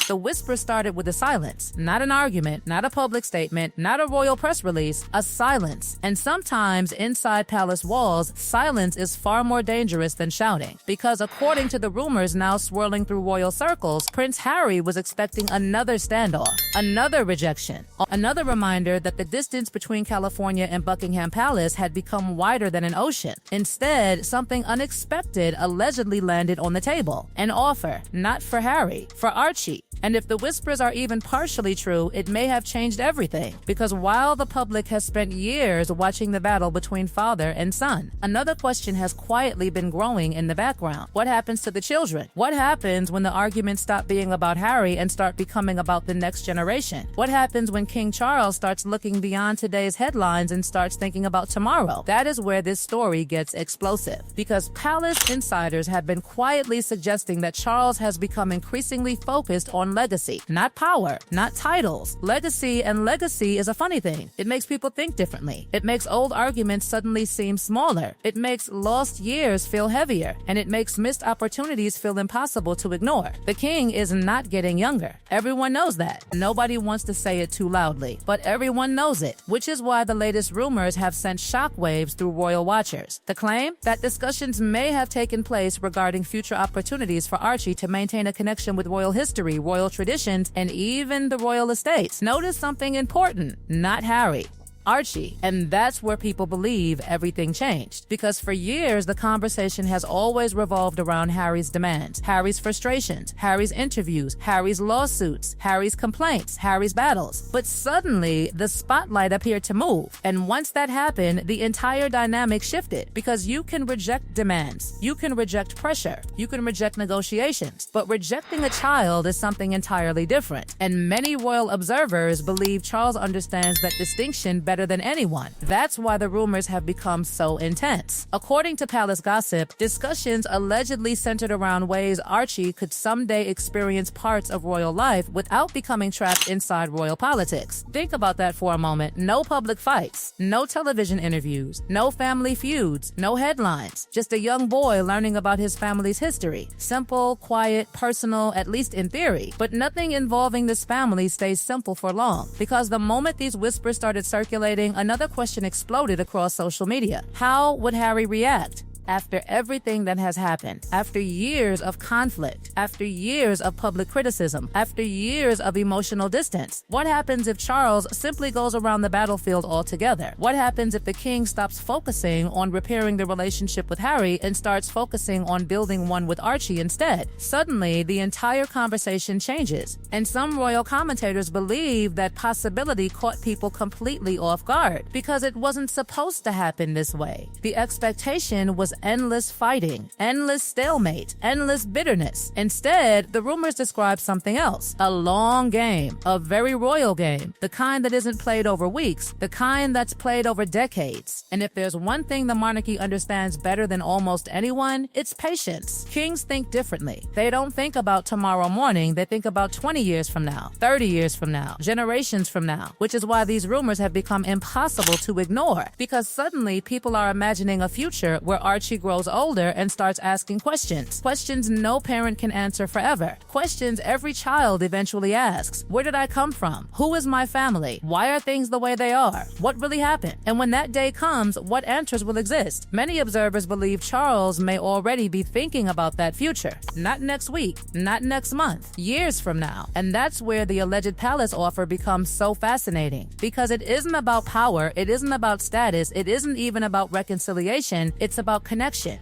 The whisper started with a silence, not an argument, not a public statement, not a royal press release, a silence. And sometimes inside palace walls, silence is far more dangerous than shouting. Because according to the rumors now swirling through royal circles, Prince Harry was expecting another standoff, another rejection, another reminder that the distance between California and Buckingham Palace had become wider than an ocean. Instead, something unexpected allegedly landed on the table. An offer, not for Harry, for Archie. And if the whispers are even partially true, it may have changed everything. Because while the public has spent years watching the battle between father and son, another question has quietly been growing in the background. What happens to the children? What happens when the arguments stop being about Harry and start becoming about the next generation? What happens when King Charles starts looking beyond today's headlines and starts thinking about tomorrow? That is where this story gets explosive. Because palace insiders have been quietly suggesting that Charles has become increasingly focused on legacy, not power, not titles. Legacy is a funny thing. It makes people think differently. It makes old arguments suddenly seem smaller. It makes lost years feel heavier, and it makes missed opportunities feel impossible to ignore. The king is not getting younger. Everyone knows that. Nobody wants to say it too loudly, but everyone knows it, which is why the latest rumors have sent shockwaves through royal watchers. The claim that discussions may have taken place regarding future opportunities for Archie to maintain a connection with royal history, royal traditions, and even the royal estates. Notice something important, not Harry. Archie. And that's where people believe everything changed. Because for years, the conversation has always revolved around Harry's demands, Harry's frustrations, Harry's interviews, Harry's lawsuits, Harry's complaints, Harry's battles. But suddenly, the spotlight appeared to move. And once that happened, the entire dynamic shifted. Because you can reject demands, you can reject pressure, you can reject negotiations. But rejecting a child is something entirely different. And many royal observers believe Charles understands that distinction better than anyone. That's why the rumors have become so intense. According to palace gossip, discussions allegedly centered around ways Archie could someday experience parts of royal life without becoming trapped inside royal politics. Think about that for a moment. No public fights, no television interviews, no family feuds, no headlines. Just a young boy learning about his family's history. Simple, quiet, personal, at least in theory. But nothing involving this family stays simple for long. Because the moment these whispers started circulating, another question exploded across social media. How would Harry react? After everything that has happened, after years of conflict, after years of public criticism, after years of emotional distance, what happens if Charles simply goes around the battlefield altogether? What happens if the king stops focusing on repairing the relationship with Harry and starts focusing on building one with Archie instead? Suddenly, the entire conversation changes, and some royal commentators believe that possibility caught people completely off guard because it wasn't supposed to happen this way. The expectation was endless fighting, endless stalemate, endless bitterness. Instead, the rumors describe something else. A long game, a very royal game, the kind that isn't played over weeks, the kind that's played over decades. And if there's one thing the monarchy understands better than almost anyone, it's patience. Kings think differently. They don't think about tomorrow morning, they think about 20 years from now, 30 years from now, generations from now, which is why these rumors have become impossible to ignore, because suddenly people are imagining a future where Archie grows older and starts asking questions. Questions no parent can answer forever. Questions every child eventually asks. Where did I come from? Who is my family? Why are things the way they are? What really happened? And when that day comes, what answers will exist? Many observers believe Charles may already be thinking about that future. Not next week, not next month, years from now. And that's where the alleged palace offer becomes so fascinating. Because it isn't about power, it isn't about status, it isn't even about reconciliation, it's about connection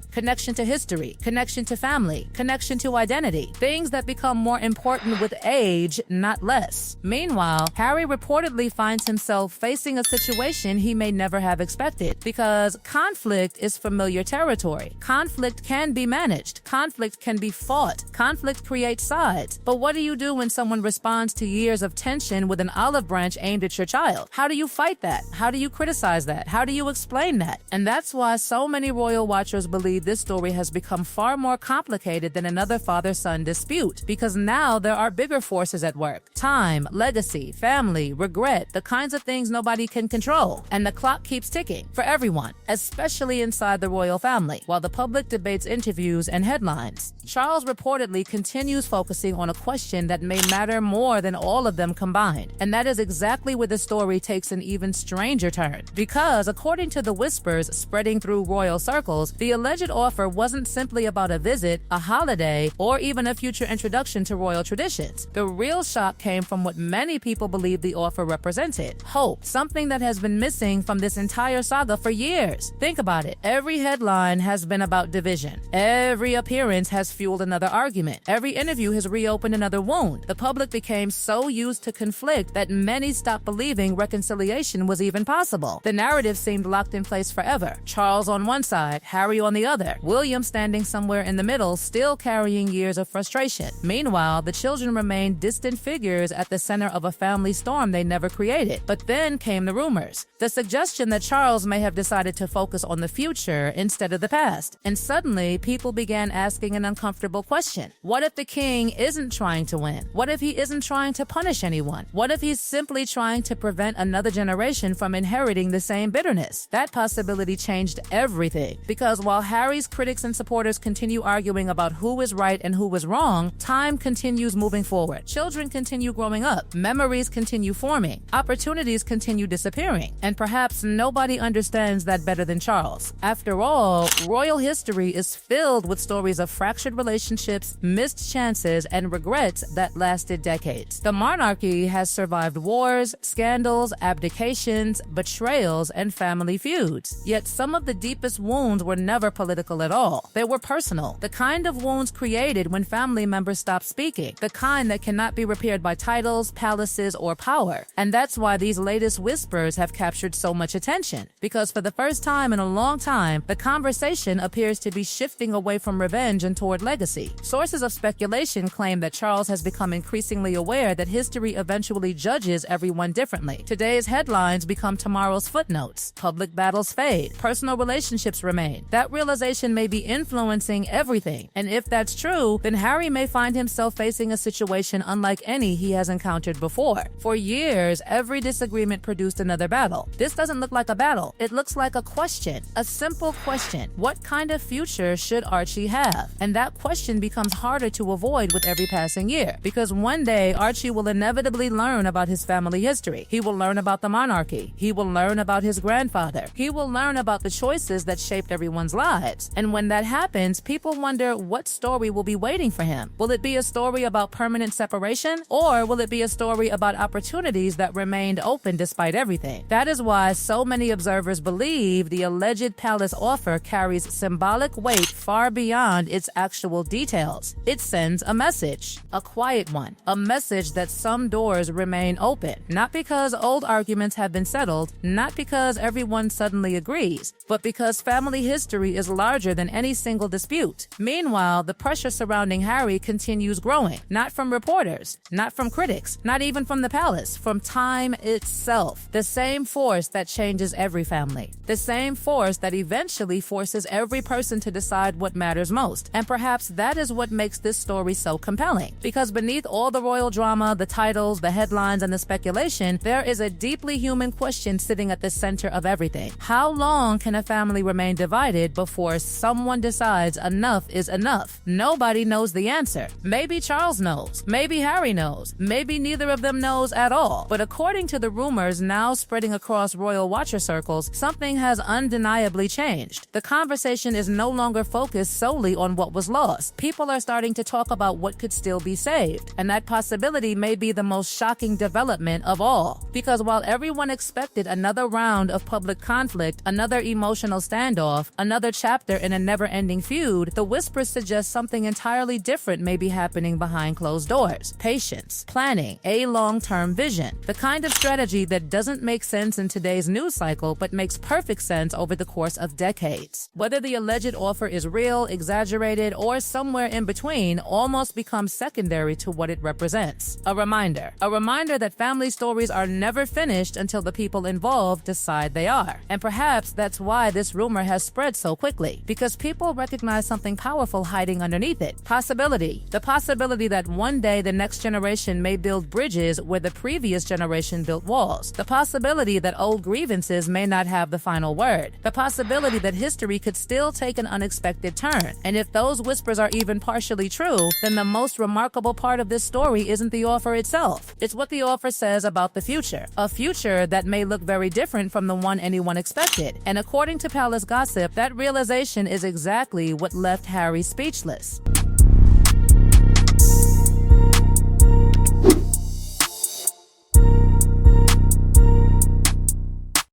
to history, connection to family, connection to identity, things that become more important with age, not less. Meanwhile, Harry reportedly finds himself facing a situation he may never have expected, because conflict is familiar territory. Conflict can be managed. Conflict can be fought. Conflict creates sides. But what do you do when someone responds to years of tension with an olive branch aimed at your child? How do you fight that? How do you criticize that? How do you explain that? And that's why so many royal watchers believe this story has become far more complicated than another father-son dispute, because now there are bigger forces at work. Time, legacy, family, regret, the kinds of things nobody can control. And the clock keeps ticking for everyone, especially inside the royal family, while the public debates interviews and headlines. Charles reportedly continues focusing on a question that may matter more than all of them combined, and that is exactly where the story takes an even stranger turn. Because, according to the whispers spreading through royal circles, the alleged offer wasn't simply about a visit, a holiday, or even a future introduction to royal traditions. The real shock came from what many people believe the offer represented: hope, something that has been missing from this entire saga for years. Think about it. Every headline has been about division. Every appearance has fueled another argument. Every interview has reopened another wound. The public became so used to conflict that many stopped believing reconciliation was even possible. The narrative seemed locked in place forever. Charles on one side, Harry on the other, William standing somewhere in the middle, still carrying years of frustration. Meanwhile, the children remained distant figures at the center of a family storm they never created. But then came the rumors. The suggestion that Charles may have decided to focus on the future instead of the past. And suddenly, people began asking an uncomfortable question. What if the king isn't trying to win? What if he isn't trying to punish anyone? What if he's simply trying to prevent another generation from inheriting the same bitterness? That possibility changed everything, because while Harry's critics and supporters continue arguing about who is right and who is wrong, time continues moving forward. Children continue growing up. Memories continue forming. Opportunities continue disappearing. And perhaps nobody understands that better than Charles. After all, royal history is filled with stories of fractured relationships, missed chances, and regrets that lasted decades. The monarchy has survived wars, scandals, abdications, betrayals, and family feuds. Yet some of the deepest wounds were never political at all. They were personal. The kind of wounds created when family members stop speaking. The kind that cannot be repaired by titles, palaces, or power. And that's why these latest whispers have captured so much attention. Because for the first time in a long time, the conversation appears to be shifting away from revenge and toward legacy. Sources of speculation claim that Charles has become increasingly aware that history eventually judges everyone differently. Today's headlines become tomorrow's footnotes. Public battles fade. Personal relationships remain. That realization may be influencing everything. And if that's true, then Harry may find himself facing a situation unlike any he has encountered before. For years, every disagreement produced another battle. This doesn't look like a battle. It looks like a question. A simple question. What kind of future should Archie have? And that question becomes harder to avoid with every passing year, because one day Archie will inevitably learn about his family history. He will learn about the monarchy. He will learn about his grandfather. He will learn about the choices that shaped everyone's lives. And when that happens, people wonder what story will be waiting for him. Will it be a story about permanent separation, or will it be a story about opportunities that remained open despite everything? That is why so many observers believe the alleged palace offer carries symbolic weight far beyond its actual details. It sends a message, a quiet one, a message that some doors remain open, not because old arguments have been settled, not because everyone suddenly agrees, but because family history is larger than any single dispute. Meanwhile, the pressure surrounding Harry continues growing, not from reporters, not from critics, not even from the palace, from time itself. The same force that changes every family. The same force that eventually forces every person to decide what matters most. And perhaps that is what makes this story so compelling. Because beneath all the royal drama, the titles, the headlines, and the speculation, there is a deeply human question sitting at the center of everything. How long can a family remain divided before someone decides enough is enough? Nobody knows the answer. Maybe Charles knows. Maybe Harry knows. Maybe neither of them knows at all. But according to the rumors now spreading across royal watcher circles, something has undeniably changed. The conversation is no longer focused solely on what was lost. People are starting to talk about what could still be saved. And that possibility may be the most shocking development of all. Because while everyone expected another round of public conflict, another emotional standoff, another chapter in a never-ending feud, the whispers suggest something entirely different may be happening behind closed doors. Patience, planning, a long-term vision. The kind of strategy that doesn't make sense in today's news cycle, but makes perfect sense over the course of decades. Whether the alleged offer is real, exaggerated, or somewhere in between, almost becomes secondary to what it represents. A reminder that family stories are never finished until the people involved decide they are. And perhaps that's why this rumor has spread spread so quickly, because people recognize something powerful hiding underneath it. Possibility. The possibility that one day the next generation may build bridges where the previous generation built walls. The possibility that old grievances may not have the final word. The possibility that history could still take an unexpected turn. And if those whispers are even partially true, then the most remarkable part of this story isn't the offer itself. It's what the offer says about the future. A future that may look very different from the one anyone expected. And according to palace gossip, that realization is exactly what left Harry speechless.